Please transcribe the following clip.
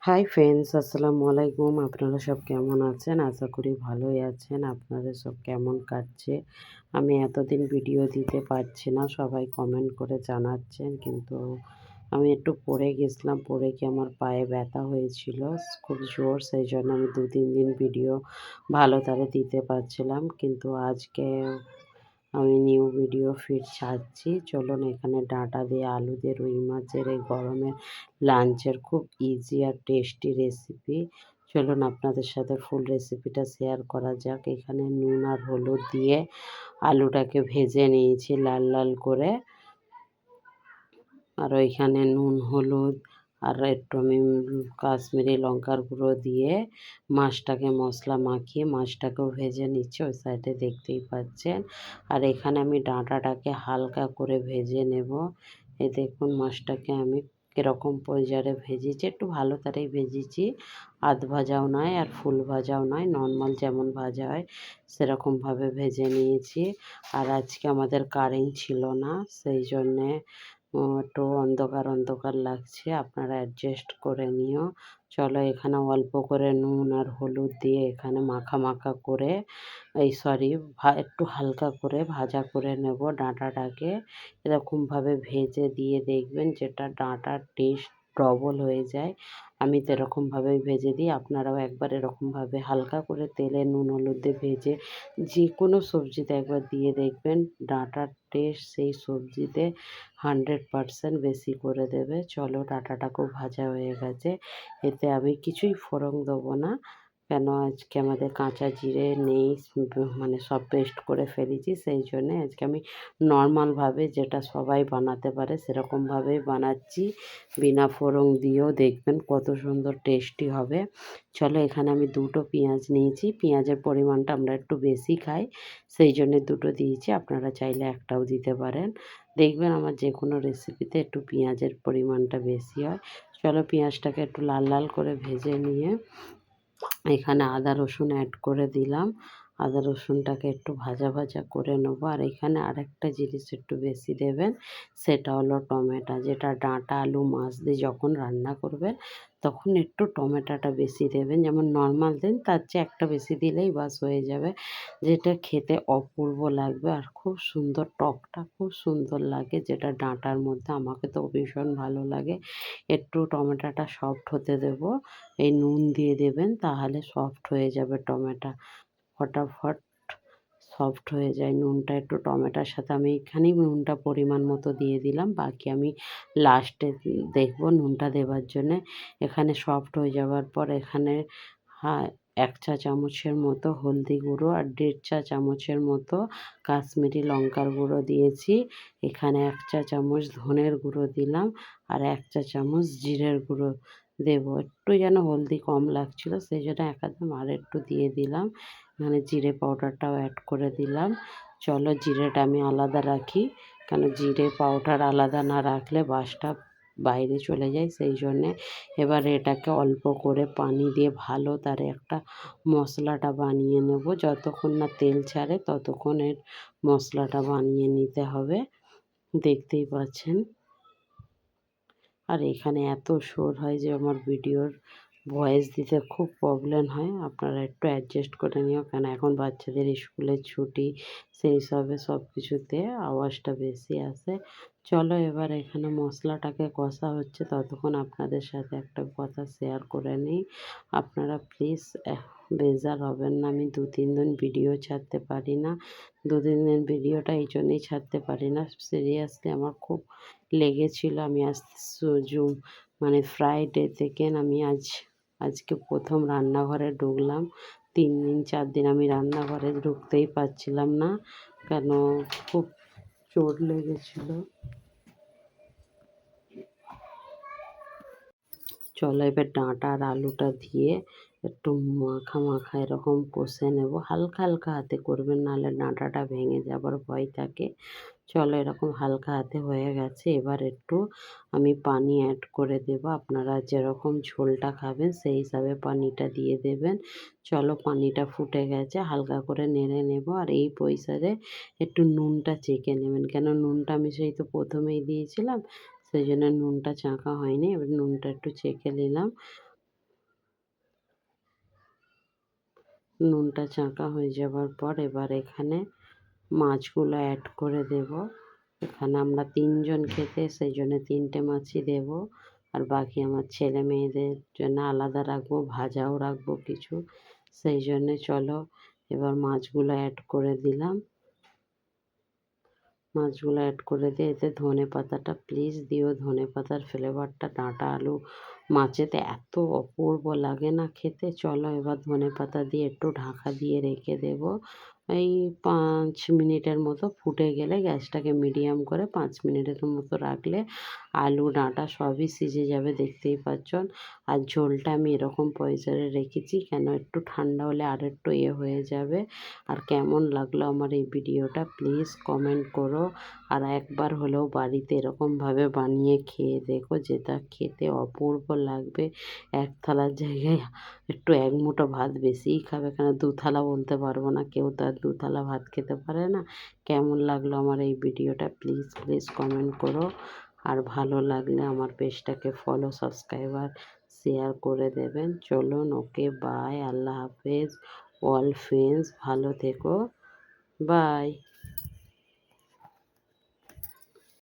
Hi friends, আসসালামু আলাইকুম। আপনারা সব কেমন আছেন? আশা করি ভালোই আছেন। আপনাদের সব কেমন কাটছে? আমি এতদিন ভিডিও দিতে পারছি না, সবাই কমেন্ট করে জানাচ্ছেন, কিন্তু আমি একটু পড়ে গেছিলাম। পড়ে কি আমার পায়ে ব্যথা হয়েছিল খুব জোর, সেই জন্য আমি 2-3 দিন ভিডিও ভালো তারে দিতে পারছিলাম। কিন্তু আজকে আমি নিউ ভিডিও ফির ছাড়ছি। চলুন, এখানে ডাঁটা দিয়ে আলু দিয়ে রুই মাছের এই গরমে লাঞ্চের খুব ইজি আর টেস্টি রেসিপি। চলুন আপনাদের সাথে ফুল রেসিপিটা শেয়ার করা যাক। এখানে নুন আর হলুদ দিয়ে আলুটাকে ভেজে নিয়েছি লাল লাল করে। আর ওইখানে নুন হলুদ আর একটু আমি কাশ্মীরি লঙ্কার গুঁড়ো দিয়ে মাছটাকে মশলা মাখিয়ে মাছটাকেও ভেজে নিচ্ছি, ওই সাইডে দেখতেই পাচ্ছেন। আর এখানে আমি ডাঁটাটাকে হালকা করে ভেজে নেব। এই দেখুন, মাছটাকে আমি কীরকম পর্যায়ে ভেজেছি, একটু ভালো তারেই ভেজেছি। আধ ভাজাও নয় আর ফুল ভাজাও নয়, নর্মাল যেমন ভাজা হয় সেরকমভাবে ভেজে নিয়েছি। আর আজকে আমাদের কারেন্ট ছিল না, সেই জন্যে একটু অন্ধকার অন্ধকার লাগছে, আপনারা অ্যাডজাস্ট করে নিও। চলো, এখানে অল্প করে নুন আর হলুদ দিয়ে এখানে মাখা মাখা করে একটু হালকা করে ভাজা করে নেব ডাঁটাটাকে। এরকমভাবে ভেজে দিয়ে দেখবেন যেটা ডাঁটার টেস্ট ডবল হয়ে যায়। আমি তো এরকমভাবেই ভেজে দিই, আপনারাও একবার এরকমভাবে হালকা করে তেলে নুন হলুদ দিয়ে ভেজে যে কোনো সবজিতে একবার দিয়ে দেখবেন, ডাঁটার টেস্ট সেই সবজিতে 100% বেশি করে দেবে। চলো, ডাঁটাটাকেও ভাজা হয়ে গেছে, এতে আমি কিছুই ফোড়ন দেবো না, কেন আজকে আমাদের কাঁচা জিরে নেই, মানে সব পেস্ট করে ফেলেছি। সেই জন্যে আজকে আমি নর্মালভাবে যেটা সবাই বানাতে পারে সেরকমভাবেই বানাচ্ছি, বিনা ফোড়ন দিয়েও দেখবেন কত সুন্দর টেস্টি হবে। চলো, এখানে আমি 2টো পেঁয়াজ নিয়েছি, পেঁয়াজের পরিমাণটা আমরা একটু বেশি খাই, সেই জন্যে 2টো দিয়েছি, আপনারা চাইলে একটাও দিতে পারেন। দেখবেন আমার যে কোনো রেসিপিতে একটু পেঁয়াজের পরিমাণটা বেশি হয়। চলো, পেঁয়াজটাকে একটু লাল লাল করে ভেজে নিয়ে এখানে আদা রসুন অ্যাড করে দিলাম। আদা রসুনটাকে একটু ভাজা ভাজা করে নেবো। আর এখানে আরেকটা জিনিস একটু বেশি দেবেন, সেটা হলো টমেটো। যেটা ডাঁটা আলু মাছ দিয়ে যখন রান্না করবেন তখন একটু টমেটোটা বেশি দেবেন, যেমন নর্মাল দেন তার চেয়ে একটা বেশি দিলেই বাস হয়ে যাবে, যেটা খেতে অপূর্ব লাগবে আর খুব সুন্দর, টকটা খুব সুন্দর লাগে, যেটা ডাঁটার মধ্যে আমাকে তো ভীষণ ভালো লাগে। একটু টমেটোটা সফট হতে দেবো, এই নুন দিয়ে দেবেন, তাহলে সফট হয়ে যাবে টমেটো, ফটাফট সফট হয়ে যায়। নুনটা একটু টমেটোর সাথে আমি এখানেই নুনটা পরিমাণ মতো দিয়ে দিলাম, বাকি আমি লাস্টে দেখবো নুনটা দেওয়ার জন্যে। এখানে সফট হয়ে যাওয়ার পর এখানে 1 চা চামচের মতো হলদি গুঁড়ো আর 1.5 চা চামচের মতো কাশ্মীরি লঙ্কার গুঁড়ো দিয়েছি। এখানে 1 চা চামচ ধনের গুঁড়ো দিলাম আর 1 চা চামচ জিরের গুঁড়ো দেবো। একটু যেন হলদি কম লাগছিলো, সেই জন্য একদম আর একটু দিয়ে দিলাম। এখানে জিরে পাউডারটাও অ্যাড করে দিলাম। চলো, জিরেটা আমি আলাদা রাখি, কেন জিরে পাউডার আলাদা না রাখলে বাসটা বাইরে চলে যায়, সেই জন্যে। এবার এটাকে অল্প করে পানি দিয়ে ভালো তারে একটা মশলাটা বানিয়ে নেব, যতক্ষণ না তেল ছাড়ে ততক্ষণ এর মশলাটা বানিয়ে নিতে হবে, দেখতেই পাচ্ছেন। আর এখানে এত শোর হয় যে আমার ভিডিওর ভয়েস দিতে খুব প্রবলেম হয়, আপনারা একটু অ্যাডজাস্ট করে নিও, কেন এখন বাচ্চাদের স্কুলের ছুটি, সেই সব কিছুতে আওয়াজটা বেশি আসে। চলো, এবার এখানে মশলাটাকে কষা হচ্ছে, ততক্ষণ আপনাদের সাথে একটা কথা শেয়ার করে নিই। আপনারা প্লিজ বেজার হবেন না, আমি 2-3 দিন ভিডিও ছাড়তে পারি না। 2-3 দিন ভিডিওটা এই জন্যই ছাড়তে পারি না, সিরিয়াসলি আমার খুব লেগেছিল। আমি আজ মানে ফ্রাইডে থেকে আমি আজকে প্রথম রান্নাঘরে ঢুকলাম। 3 দিন 4 দিন আমি রান্নাঘরে ঢুকতেই পারছিলাম না, কেন খুব চোট লেগেছিল। চলো, এবার ডাঁটা আর আলুটা দিয়ে একটু মাখা মাখা এরকম কষে নেব, হালকা হালকা হাতে করবেন, নাহলে ডাঁটাটা ভেঙে যাবার ভয় থাকে। চলো, এরকম হালকা হাতে হয়ে গেছে, এবার একটু আমি পানি অ্যাড করে দেবো, আপনারা যেরকম ঝোলটা খাবেন সেই হিসাবে পানিটা দিয়ে দেবেন। চলো, পানিটা ফুটে গেছে, হালকা করে নেড়ে নেব। আর এই পয়সারে একটু নুনটা চেখে নেবেন, কেন নুনটা আমি সেই তো প্রথমেই দিয়েছিলাম, সেই জন্য নুনটা চাখা হয়নি, এবার নুনটা একটু চেখে নিলাম। নুনটা চাকা হয়ে যাবার পর এবার এখানে মাছগুলো অ্যাড করে দেব। এখানে আমরা 3 জন খেতে, সেই জন্য 3টে মাছই দেব। আর বাকি আমার ছেলে মেয়েদের জন্য আলাদা রাখবো, ভাজাও রাখবো কিছু। সেই জন্যে চলো এবার মাছগুলো অ্যাড করে দিলাম। মাছগুলো অ্যাড করে দিয়ে এতে ধনেপাতাটা প্লিজ দিও। ধনেপাতার ফ্লেভারটা ডাঁটা আলু মাছেতে এত অপূর্ব লাগে না খেতে। চলো এবার ধনেপাতা দিয়ে একটু ঢাকা দিয়ে রেখে দেব। এই 5 মিনিটের মতো ফুটে গেলে গ্যাসটাকে মিডিয়াম করে 5 মিনিটের মতো রাখলে আলু ডাঁটা সবই সিজে যাবে, দেখতেই পাচ্ছেন। আর ঝোলটা আমি এরকম পয়সারে রেখেছি কেন, একটু ঠান্ডা হলে আর একটু হয়ে যাবে। আর কেমন লাগলো আমার এই ভিডিওটা প্লিজ কমেন্ট করো। আর একবার হলেও বাড়িতে এরকমভাবে বানিয়ে খেয়ে দেখো, যেটা খেতে অপূর্ব লাগবে। এক থালার জায়গায় একটু 1 মুঠো ভাত বেশিই খাবে, কেন 2 থালা বলতে পারবো না, কেউ তো আর 2 থালা ভাত খেতে পারে না। কেমন লাগলো আমার এই ভিডিওটা প্লিজ প্লিজ কমেন্ট করো। আর ভালো লাগলে আমার পেজটাকে ফলো, সাবস্ক্রাইব আর শেয়ার করে দেবেন। চলুন, ওকে, বাই, আল্লাহ হাফেজ। অল ফ্রেন্ডস ভালো থেকো, বাই।